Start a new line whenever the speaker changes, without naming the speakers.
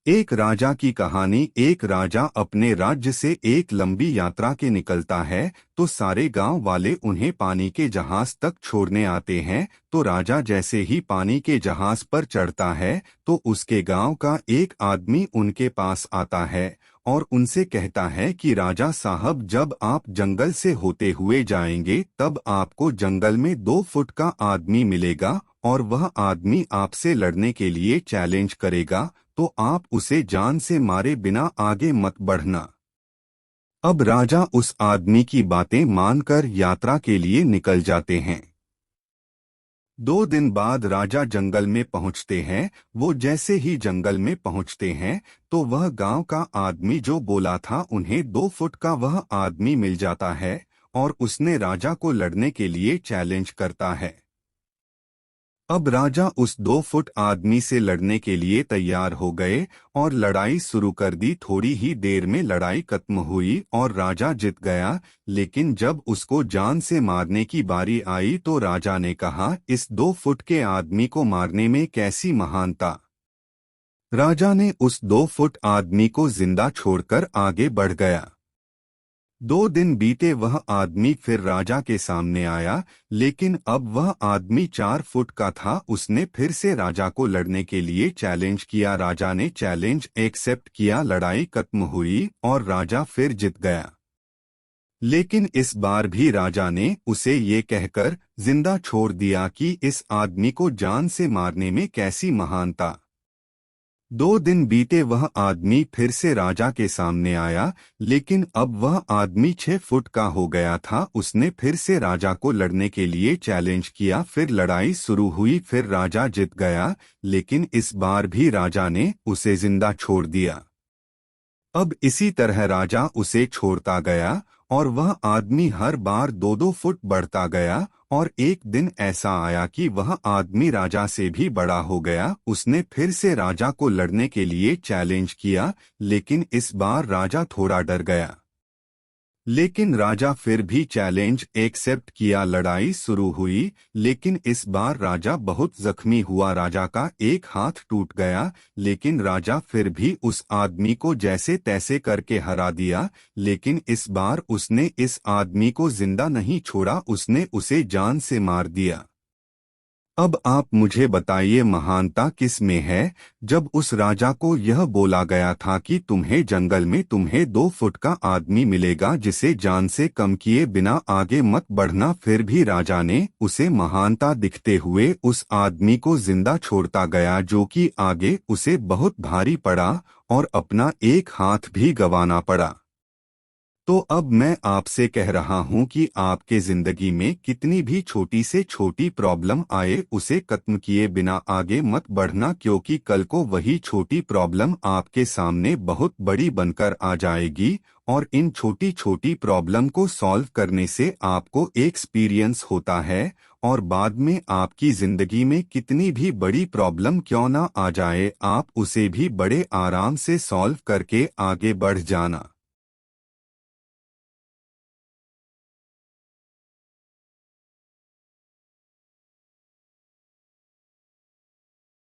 एक राजा की कहानी। एक राजा अपने राज्य से एक लंबी यात्रा के निकलता है तो सारे गांव वाले उन्हें पानी के जहाज तक छोड़ने आते हैं। तो राजा जैसे ही पानी के जहाज पर चढ़ता है तो उसके गांव का एक आदमी उनके पास आता है और उनसे कहता है कि राजा साहब, जब आप जंगल से होते हुए जाएंगे तब आपको जंगल में 2 फुट का आदमी मिलेगा और वह आदमी आपसे लड़ने के लिए चैलेंज करेगा, तो आप उसे जान से मारे बिना आगे मत बढ़ना। अब राजा उस आदमी की बातें मानकर यात्रा के लिए निकल जाते हैं। 2 दिन बाद राजा जंगल में पहुंचते हैं। वो जैसे ही जंगल में पहुंचते हैं तो वह गांव का आदमी जो बोला था उन्हें 2 फुट का वह आदमी मिल जाता है और उसने राजा को लड़ने के लिए चैलेंज करता है। अब राजा उस 2 फुट आदमी से लड़ने के लिए तैयार हो गए और लड़ाई शुरू कर दी। थोड़ी ही देर में लड़ाई खत्म हुई और राजा जीत गया। लेकिन जब उसको जान से मारने की बारी आई तो राजा ने कहा, इस 2 फुट के आदमी को मारने में कैसी महानता। राजा ने उस 2 फुट आदमी को जिंदा छोड़कर आगे बढ़ गया। 2 दिन बीते, वह आदमी फिर राजा के सामने आया, लेकिन अब वह आदमी 4 फुट का था। उसने फिर से राजा को लड़ने के लिए चैलेंज किया। राजा ने चैलेंज एक्सेप्ट किया। लड़ाई खत्म हुई और राजा फिर जीत गया। लेकिन इस बार भी राजा ने उसे ये कहकर जिंदा छोड़ दिया कि इस आदमी को जान से मारने में कैसी महानता। 2 दिन बीते, वह आदमी फिर से राजा के सामने आया, लेकिन अब वह आदमी 6 फुट का हो गया था। उसने फिर से राजा को लड़ने के लिए चैलेंज किया। फिर लड़ाई शुरू हुई। फिर राजा जीत गया, लेकिन इस बार भी राजा ने उसे जिंदा छोड़ दिया। अब इसी तरह राजा उसे छोड़ता गया और वह आदमी हर बार 2-2 फुट बढ़ता गया और एक दिन ऐसा आया कि वह आदमी राजा से भी बड़ा हो गया। उसने फिर से राजा को लड़ने के लिए चैलेंज किया, लेकिन इस बार राजा थोड़ा डर गया। लेकिन राजा फिर भी चैलेंज एक्सेप्ट किया। लड़ाई शुरू हुई, लेकिन इस बार राजा बहुत जख्मी हुआ। राजा का एक हाथ टूट गया, लेकिन राजा फिर भी उस आदमी को जैसे तैसे करके हरा दिया। लेकिन इस बार उसने इस आदमी को जिंदा नहीं छोड़ा, उसने उसे जान से मार दिया। अब आप मुझे बताइए, महानता किस में है। जब उस राजा को यह बोला गया था कि तुम्हें जंगल में तुम्हें 2 फुट का आदमी मिलेगा जिसे जान से कम किए बिना आगे मत बढ़ना, फिर भी राजा ने उसे महानता दिखते हुए उस आदमी को जिंदा छोड़ता गया, जो कि आगे उसे बहुत भारी पड़ा और अपना एक हाथ भी गंवाना पड़ा। तो अब मैं आपसे कह रहा हूं कि आपके जिंदगी में कितनी भी छोटी से छोटी प्रॉब्लम आए, उसे खत्म किए बिना आगे मत बढ़ना, क्योंकि कल को वही छोटी प्रॉब्लम आपके सामने बहुत बड़ी बनकर आ जाएगी और इन छोटी छोटी प्रॉब्लम को सॉल्व करने से आपको एक्सपीरियंस होता है और बाद में आपकी जिंदगी में कितनी भी बड़ी प्रॉब्लम क्यों ना आ जाए, आप उसे भी बड़े आराम से सॉल्व करके आगे बढ़ जाना।